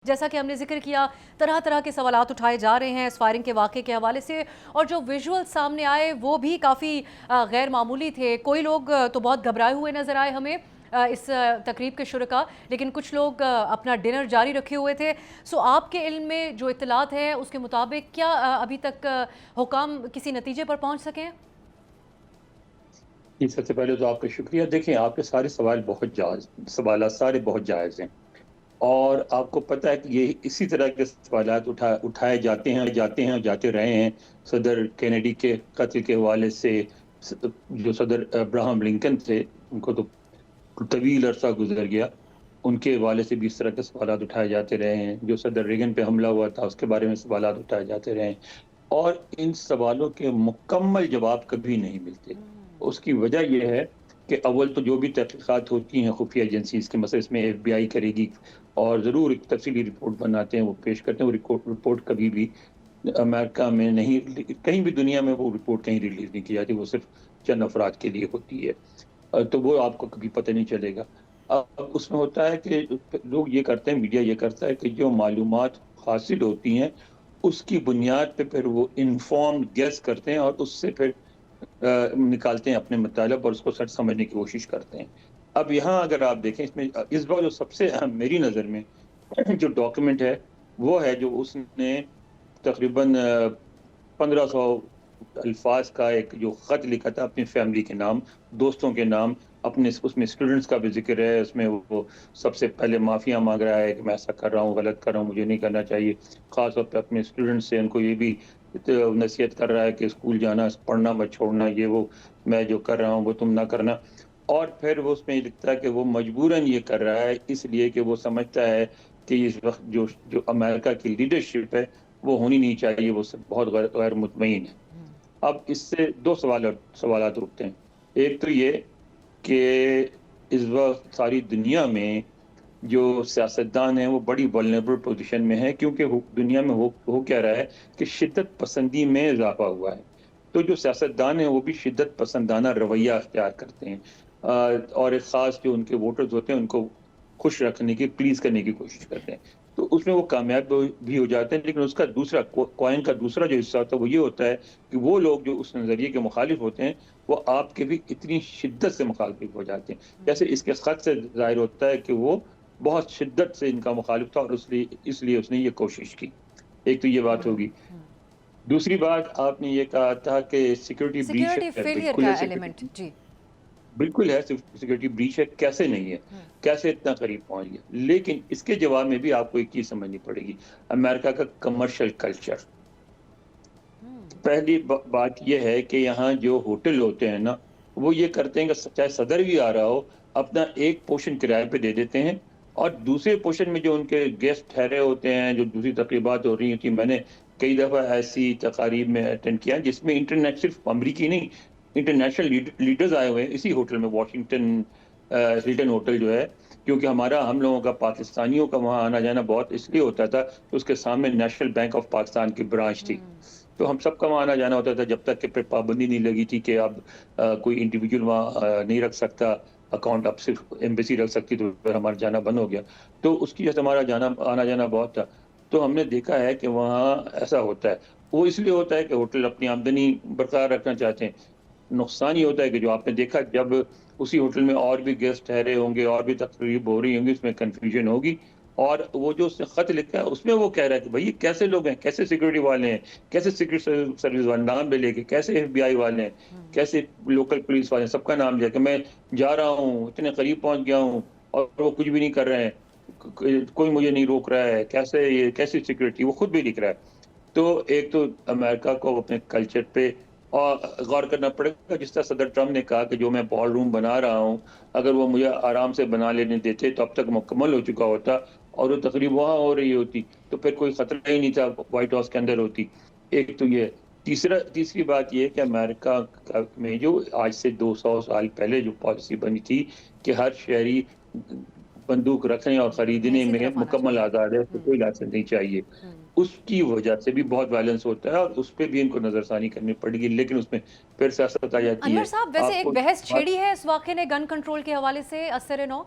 جیسا کہ ہم نے ذکر کیا، طرح طرح کے سوالات اٹھائے جا رہے ہیں اس فائرنگ کے واقعے کے حوالے سے، اور جو ویژول سامنے آئے وہ بھی کافی غیر معمولی تھے۔ کوئی لوگ تو بہت گھبرائے ہوئے نظر آئے ہمیں اس تقریب کے شرکاء، لیکن کچھ لوگ اپنا ڈنر جاری رکھے ہوئے تھے۔ سو آپ کے علم میں جو اطلاعات ہیں اس کے مطابق کیا ابھی تک حکام کسی نتیجے پر پہنچ سکے ہیں؟ جی، سب سے پہلے تو آپ کا شکریہ۔ دیکھیں، آپ کے سارے سوالات سارے بہت جائز ہیں، اور آپ کو پتہ ہے کہ یہ اسی طرح کے سوالات اٹھائے جاتے ہیں اور جاتے رہے ہیں۔ صدر کینیڈی کے قتل کے حوالے سے جو صدر ابراہم لنکن تھے، ان کو تو طویل عرصہ گزر گیا، ان کے حوالے سے بھی اس طرح کے سوالات اٹھائے جاتے رہے ہیں۔ جو صدر ریگن پہ حملہ ہوا تھا اس کے بارے میں سوالات اٹھائے جاتے رہے ہیں، اور ان سوالوں کے مکمل جواب کبھی نہیں ملتے۔ اس کی وجہ یہ ہے کہ اول تو جو بھی تحقیقات ہوتی ہیں خفیہ ایجنسیز کے، مثلا اس میں ایف بی آئی کرے گی اور ضرور ایک تفصیلی رپورٹ بناتے ہیں، وہ پیش کرتے ہیں۔ وہ رپورٹ کبھی بھی امریکہ میں نہیں، کہیں بھی دنیا میں وہ رپورٹ کہیں ریلیز نہیں کی جاتی، وہ صرف چند افراد کے لیے ہوتی ہے، تو وہ آپ کو کبھی پتہ نہیں چلے گا۔ اب اس میں ہوتا ہے کہ لوگ یہ کرتے ہیں، میڈیا یہ کرتا ہے کہ جو معلومات حاصل ہوتی ہیں اس کی بنیاد پہ پھر وہ انفارمڈ گیس کرتے ہیں، اور اس سے پھر نکالتے ہیں اپنے مطالب اور اس کو سچ سمجھنے کی کوشش کرتے ہیں۔ اب یہاں اگر آپ دیکھیں، اس میں اس بار جو سب سے اہم میری نظر میں جو ڈاکیومنٹ ہے وہ ہے جو اس نے تقریباً 1500 الفاظ کا ایک جو خط لکھا تھا اپنی فیملی کے نام، دوستوں کے نام، اپنے اس میں اسٹوڈنٹس کا بھی ذکر ہے۔ اس میں وہ سب سے پہلے معافیاں مانگ رہا ہے کہ میں ایسا کر رہا ہوں، غلط کر رہا ہوں، مجھے نہیں کرنا چاہیے۔ خاص طور پہ اپنے اسٹوڈنٹس سے ان کو یہ بھی نصیحت کر رہا ہے کہ اسکول جانا، پڑھنا مت چھوڑنا، یہ وہ میں جو کر رہا ہوں وہ تم نہ کرنا۔ اور پھر وہ اس میں یہ لکھتا ہے کہ وہ مجبوراً یہ کر رہا ہے اس لیے کہ وہ سمجھتا ہے کہ اس وقت جو امریکہ کی لیڈرشپ ہے وہ ہونی نہیں چاہیے، وہ سب بہت غیر مطمئن ہے۔ اب اس سے دو سوالات اٹھتے ہیں۔ ایک تو یہ کہ اس وقت ساری دنیا میں جو سیاستدان ہیں وہ بڑی ولنریبل پوزیشن میں ہیں، کیونکہ دنیا میں ہو کیا رہا ہے کہ شدت پسندی میں اضافہ ہوا ہے، تو جو سیاستدان ہیں وہ بھی شدت پسندانہ رویہ اختیار کرتے ہیں، اور ایک خاص جو ان کے ووٹرز ہوتے ہیں ان کو خوش رکھنے کی، پلیز کرنے کی کوشش کرتے ہیں، تو اس میں وہ کامیاب بھی ہو جاتے ہیں۔ لیکن اس کا دوسرا کوائن کا دوسرا جو حصہ ہوتا ہے وہ یہ ہوتا ہے کہ وہ لوگ جو اس نظریے کے مخالف ہوتے ہیں وہ آپ کے بھی اتنی شدت سے مخالف ہو جاتے ہیں، جیسے اس کے خط سے ظاہر ہوتا ہے کہ وہ بہت شدت سے ان کا مخالف تھا، اور اس لیے اس نے یہ کوشش کی۔ ایک تو یہ بات ہوگی۔ دوسری بات آپ نے یہ کہا تھا کہ سیکورٹی بریچ سیکیورٹی ہے، فیلئر بالکل کا ہے، ایلیمنٹ، جی بالکل ہے، سیکورٹی بریچ ہے، کیسے نہیں ہے، کیسے اتنا قریب پہنچ گیا۔ لیکن اس کے جواب میں بھی آپ کو ایک چیز سمجھنی پڑے گی، امریکہ کا کمرشل کلچر۔ پہلی بات یہ ہے کہ یہاں جو ہوٹل ہوتے ہیں نا، وہ یہ کرتے ہیں کہ چاہے صدر بھی آ رہا ہو اپنا ایک پورشن کرائے پہ دے دیتے ہیں، اور دوسرے پورشن میں جو ان کے گیسٹ ٹھہرے ہوتے ہیں، جو دوسری تقریبات ہو رہی ہوتی ہیں، میں نے کئی دفعہ ایسی تقاریب میں اٹینڈ کیا جس میں صرف امریکی نہیں، انٹرنیشنل لیڈرز آئے ہوئے ہیں اسی ہوٹل میں، واشنگٹن ہلٹن ہوٹل جو ہے، کیونکہ ہم لوگوں کا، پاکستانیوں کا وہاں آنا جانا بہت اس لیے ہوتا تھا کہ اس کے سامنے نیشنل بینک آف پاکستان کی برانچ تھی، تو ہم سب کا وہاں آنا جانا ہوتا تھا، جب تک کہ پھر پابندی نہیں لگی تھی کہ اب کوئی انڈیویجول وہاں نہیں رکھ سکتا اکاؤنٹ، اب صرف ایمبیسی رکھ سکتی، تو پھر ہمارا جانا بند ہو گیا، تو اس کی وجہ سے ہمارا آنا جانا بہت تھا۔ تو ہم نے دیکھا ہے کہ وہاں ایسا ہوتا ہے، وہ اس لیے ہوتا ہے کہ ہوٹل اپنی آمدنی برقرار رکھنا چاہتے ہیں۔ نقصان یہ ہوتا ہے کہ جو آپ نے دیکھا، جب اسی ہوٹل میں اور بھی گیسٹ ٹھہرے ہوں گے، اور بھی تقریب ہو رہی ہوں گی، اس میں کنفیوژن ہوگی، اور وہ جو اس نے خط لکھا ہے اس میں وہ کہہ رہا ہے کہ بھائی کیسے لوگ ہیں، کیسے سیکورٹی والے ہیں، کیسے سیکرٹ سروس والے، نام بھی لے کے، کیسے ایف بی آئی والے ہیں، کیسے لوکل پولیس والے ہیں، سب کا نام لے کے میں جا رہا ہوں، اتنے قریب پہنچ گیا ہوں اور وہ کچھ بھی نہیں کر رہے ہیں، کوئی مجھے نہیں روک رہا ہے، کیسے یہ کیسی سیکورٹی، وہ خود بھی لکھ رہا ہے۔ تو ایک تو امریکہ کو اپنے کلچر پہ اور غور کرنا پڑے گا، جس طرح صدر ٹرمپ نے کہا کہ جو میں بال روم بنا رہا ہوں، اگر وہ مجھے آرام سے بنا لینے دیتے تو اب تک مکمل ہو چکا ہوتا، اور وہ تقریب وہاں ہو رہی ہوتی تو پھر کوئی خطرہ ہی نہیں تھا، وائٹ ہاؤس کے اندر ہوتی۔ ایک تو یہ، تیسری بات یہ کہ امریکہ میں جو آج سے 200 سال پہلے جو پالیسی بنی تھی کہ ہر شہری بندوق رکھنے اور خریدنے اسی میں طرف آنا مکمل چاہیے۔ آزاد ہے، تو کوئی لائسنس نہیں چاہیے، اس کی وجہ سے بھی بہت وائلنس ہوتا ہے، اور اس پہ بھی ان کو نظر ثانی کرنی پڑے گی، لیکن اس میں پھر سیاست آ جاتی انور ہے۔ صاحب، ویسے آپ ایک کو بحث بات چھیڑی ہے اس واقعے نے گن کنٹرول کے حوالے سے اثر نو؟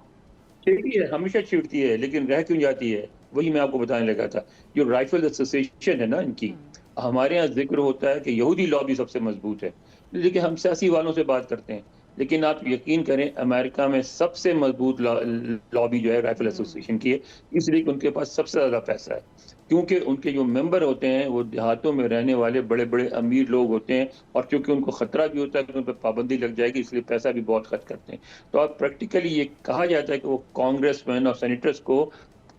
چھڑتی ہے، ہمیشہ چھڑتی ہے، لیکن رہ کیوں جاتی ہے؟ وہی میں آپ کو بتانے لگا تھا. جو رائفل ایسوسیشن ہے نا ان کی, ہمارے یہاں ذکر ہوتا ہے کہ یہودی لابی سب سے مضبوط ہے, لیکن ہم سیاسی والوں سے بات کرتے ہیں. لیکن آپ یقین کریں امریکہ میں سب سے مضبوط لابی جو ہے رائفل ایسوسیشن کی ہے, اس لیے کہ ان کے پاس سب سے زیادہ پیسہ ہے, کیونکہ ان کے جو ممبر ہوتے ہیں وہ دیہاتوں میں رہنے والے بڑے بڑے امیر لوگ ہوتے ہیں, اور چونکہ ان کو خطرہ بھی ہوتا ہے کہ ان پہ پابندی لگ جائے گی, اس لیے پیسہ بھی بہت خرچ کرتے ہیں. تو اب پریکٹیکلی یہ کہا جاتا ہے کہ وہ کانگریس مین اور سینیٹرز کو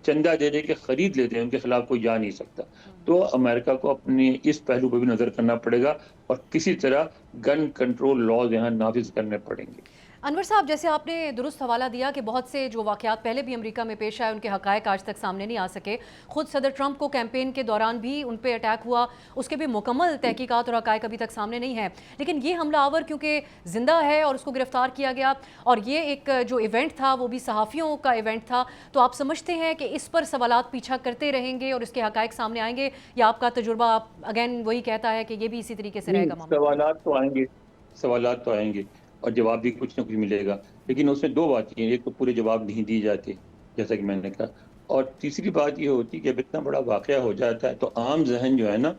چندہ دے دے کے خرید لیتے ہیں, ان کے خلاف کوئی جا نہیں سکتا. تو امریکہ کو اپنے اس پہلو پہ بھی نظر کرنا پڑے گا, اور کسی طرح گن کنٹرول لاز یہاں نافذ کرنے پڑیں گے. انور صاحب، جیسے آپ نے درست حوالہ دیا کہ بہت سے جو واقعات پہلے بھی امریکہ میں پیش آئے ان کے حقائق آج تک سامنے نہیں آ سکے. خود صدر ٹرمپ کو کیمپین کے دوران بھی ان پہ اٹیک ہوا, اس کے بھی مکمل تحقیقات اور حقائق ابھی تک سامنے نہیں ہیں. لیکن یہ حملہ آور کیونکہ زندہ ہے اور اس کو گرفتار کیا گیا, اور یہ ایک جو ایونٹ تھا وہ بھی صحافیوں کا ایونٹ تھا, تو آپ سمجھتے ہیں کہ اس پر سوالات پیچھا کرتے رہیں گے اور اس کے حقائق سامنے آئیں گے, یا آپ کا تجربہ اگین وہی کہتا ہے کہ یہ بھی اسی طریقے سے رہے گا معاملہ؟ سوالات تو آئیں گے اور جواب بھی کچھ نہ کچھ ملے گا, لیکن اس میں دو باتیں ہیں. ایک تو پورے جواب نہیں دی جاتے جیسا کہ میں نے کہا, اور تیسری بات یہ ہوتی ہے کہ اب اتنا بڑا واقعہ ہو جاتا ہے تو عام ذہن جو ہے نا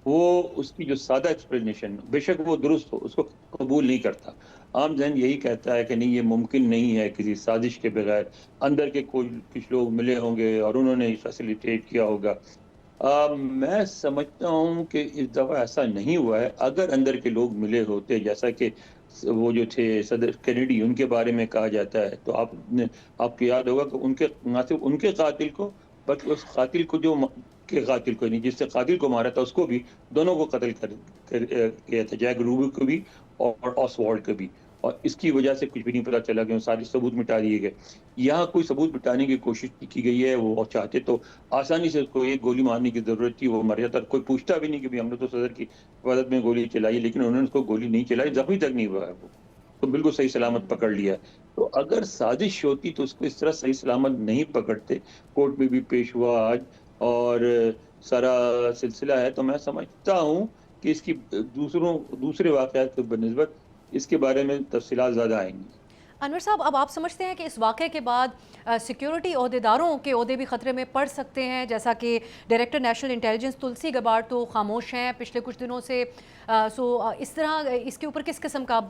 وہ اس کی جو سادہ ایکسپلینیشن, بے شک وہ درست ہو, اس کو قبول نہیں کرتا. عام ذہن یہی کہتا ہے کہ نہیں یہ ممکن نہیں ہے کسی سازش کے بغیر, اندر کے کچھ لوگ ملے ہوں گے اور انہوں نے فیسیلیٹیٹ کیا ہوگا. میں سمجھتا ہوں کہ اس دفعہ ایسا نہیں ہوا ہے. اگر اندر کے لوگ ملے ہوتے, جیسا کہ وہ جو تھے صدر کینیڈی ان کے بارے میں کہا جاتا ہے, تو آپ کو یاد ہوگا کہ ان کے نہ صرف ان کے قاتل کو بلکہ اس قاتل کو جو کے قاتل کو نہیں, جس سے قاتل کو مارا تھا اس کو بھی, دونوں کو قتل کیا تھا, جیک روبی کو بھی اور آسوالڈ کو بھی. اور اس کی وجہ سے کچھ بھی نہیں پتا چلا کہ سارے ثبوت مٹا دیے گئے. یہاں کوئی ثبوت مٹانے کی کوشش کی گئی ہے. وہ چاہتے تو آسانی سے اس کو ایک گولی مارنے کی ضرورت تھی, وہ مر جاتا, کوئی پوچھتا بھی نہیں کہ ہم نے تو صدر کی حفاظت میں گولی چلائی, لیکن انہوں نے اس کو گولی نہیں چلائی, زخمی تک نہیں ہوا ہے, وہ تو بالکل صحیح سلامت پکڑ لیا. تو اگر سازش ہوتی تو اس کو اس طرح صحیح سلامت نہیں پکڑتے. کورٹ میں بھی پیش ہوا آج اور سارا سلسلہ ہے, تو میں سمجھتا ہوں کہ اس کی دوسرے واقعات کے بنسبت اس کے بارے میں تفصیلات زیادہ آئیں گی. انور صاحب، اب آپ سمجھتے ہیں کہ اس واقعے کے بعد سیکیورٹی عہدیداروں کے عہدے بھی خطرے میں پڑ سکتے ہیں؟ جیسا کہ ڈائریکٹر نیشنل انٹیلیجنس تلسی گبارڈ تو خاموش ہیں پچھلے کچھ دنوں سے, اس طرح اس کے اوپر کس قسم کا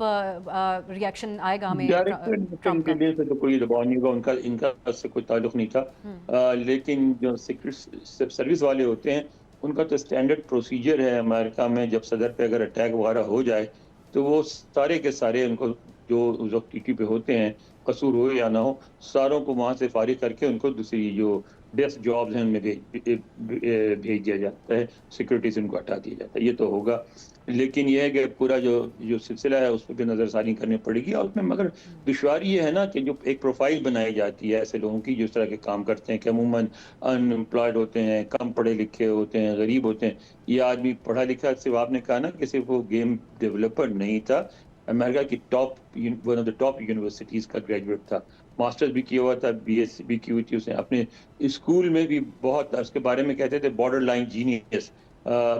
ریاکشن آئے گا ہمیں ڈائریکٹر ٹرمپ کا؟ سے تو کوئی دباؤ نہیں ہوگا, ان کا اس سے کوئی تعلق نہیں تھا, لیکن جو سیکرٹ سروس والے ہوتے ہیں ان کا تو اسٹینڈرڈ پروسیجر ہے امریکہ میں, جب صدر پہ اگر اٹیک وغیرہ ہو جائے تو وہ سارے کے سارے ان کو جو اس وقت ٹی پہ ہوتے ہیں, قصور ہو یا نہ ہو, ساروں کو وہاں سے فارغ کر کے ان کو دوسری جو ڈیسک جابز ہیں ان میں بھیج دیا جاتا ہے, سیکورٹی سے ان کو ہٹا دیا جاتا ہے. یہ تو ہوگا, لیکن یہ ہے کہ پورا جو سلسلہ ہے اس پہ بھی نظر ثانی کرنی پڑے گی. اور اس میں مگر دشواری یہ ہے نا کہ جو ایک پروفائل بنائی جاتی ہے ایسے لوگوں کی جو اس طرح کے کام کرتے ہیں کہ عموماً ان امپلائڈ ہوتے ہیں, کم پڑھے لکھے ہوتے ہیں, غریب ہوتے ہیں. یہ آدمی پڑھا لکھا, صرف آپ نے کہا نا کہ صرف وہ گیم ڈیولپر نہیں تھا, امریکہ کی one of the top universities کا گریجویٹ تھا, ماسٹرز بھی کیا ہوا تھا, بی ایس سی بھی کی ہوئی تھی اس نے. اپنے اسکول میں بھی بہت, اس کے بارے میں کہتے تھے بارڈر لائن جینیس,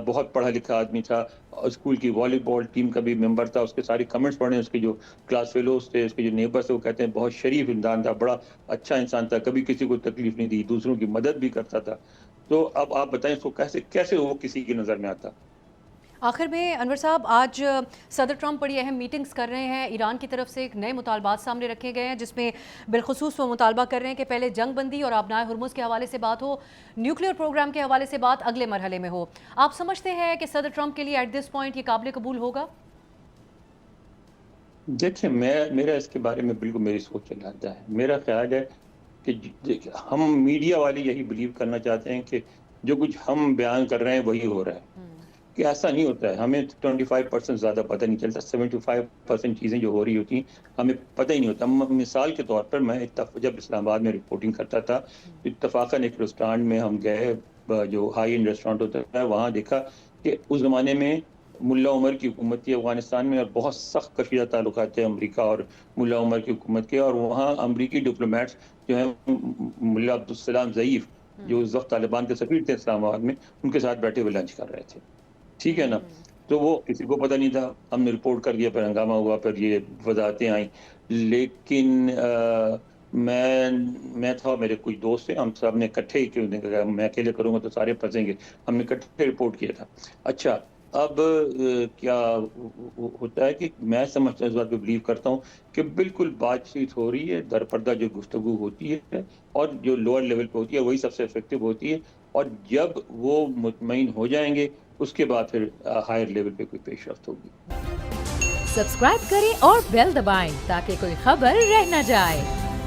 بہت پڑھا لکھا آدمی تھا. اسکول کی والی بال ٹیم کا بھی ممبر تھا. اس کے سارے کمنٹس پڑھے, اس کے جو کلاس فیلوز تھے, اس کے جو نیبرس تھے, وہ کہتے ہیں بہت شریف انسان تھا, بڑا اچھا انسان تھا, کبھی کسی کو تکلیف نہیں دی, دوسروں کی مدد بھی کرتا تھا. تو اب آپ بتائیں اس کو کیسے وہ کسی کی نظر میں آتا. آخر میں انور صاحب، آج صدر ٹرمپ بڑی اہم میٹنگز کر رہے ہیں. ایران کی طرف سے ایک نئے مطالبات سامنے رکھے گئے ہیں جس میں بالخصوص وہ مطالبہ کر رہے ہیں کہ پہلے جنگ بندی اور آبنائے ہرمز کے حوالے سے بات ہو, نیوکلیئر پروگرام کے حوالے سے بات اگلے مرحلے میں ہو. آپ سمجھتے ہیں کہ صدر ٹرمپ کے لیے ایٹ دس پوائنٹ یہ قابل قبول ہوگا؟ دیکھیں, میرا اس کے بارے میں بالکل میری سوچ چلاتا ہے. میرا خیال ہے کہ ہم میڈیا والے یہی بلیو کرنا چاہتے ہیں کہ جو کچھ ہم بیان کر رہے ہیں وہی ہو رہا ہے, کہ ایسا نہیں ہوتا ہے. ہمیں 25% زیادہ پتہ نہیں چلتا, 75% چیزیں جو ہو رہی ہوتی ہیں ہمیں پتہ ہی نہیں ہوتا. مثال کے طور پر میں جب اسلام آباد میں رپورٹنگ کرتا تھا, اتفاقاً ایک ریسٹورانٹ میں ہم گئے, جو ہائی اینڈ ریسٹورانٹ ہوتا ہے, وہاں دیکھا کہ اس زمانے میں ملا عمر کی حکومت تھی افغانستان میں, اور بہت سخت کشیدہ تعلقات تھے امریکہ اور ملا عمر کی حکومت کے. اور وہاں امریکی ڈپلومیٹس جو ہیں, ملا عبدالسلام ضعیف جو اس وقت طالبان کے سفیر تھے اسلام آباد میں, ان کے ساتھ بیٹھے ہوئے لنچ کر رہے تھے. ٹھیک ہے نا, تو وہ کسی کو پتہ نہیں تھا, ہم نے رپورٹ کر دیا, پھر ہنگامہ ہوا, پھر یہ وضاحتیں آئیں. لیکن میں تھا، میرے کچھ دوست ہیں، ہم سب نے اکٹھے ہی کیوں نہیں، میں اکیلے کروں گا تو سارے پھنسیں گے، ہم نے اکٹھے رپورٹ کیا تھا. اچھا اب کیا ہوتا ہے کہ میں سمجھتا ہوں، اس بات پہ بلیو کرتا ہوں کہ بالکل بات چیت ہو رہی ہے، در پردہ جو گفتگو ہوتی ہے اور جو لوور لیول پہ ہوتی ہے وہی سب سے افیکٹو ہوتی ہے، اور جب وہ مطمئن ہو جائیں گے اس کے بعد پھر ہائر لیول پہ کوئی پیش رفت ہوگی. سبسکرائب کریں اور بیل دبائیں تاکہ کوئی خبر رہ نہ جائے.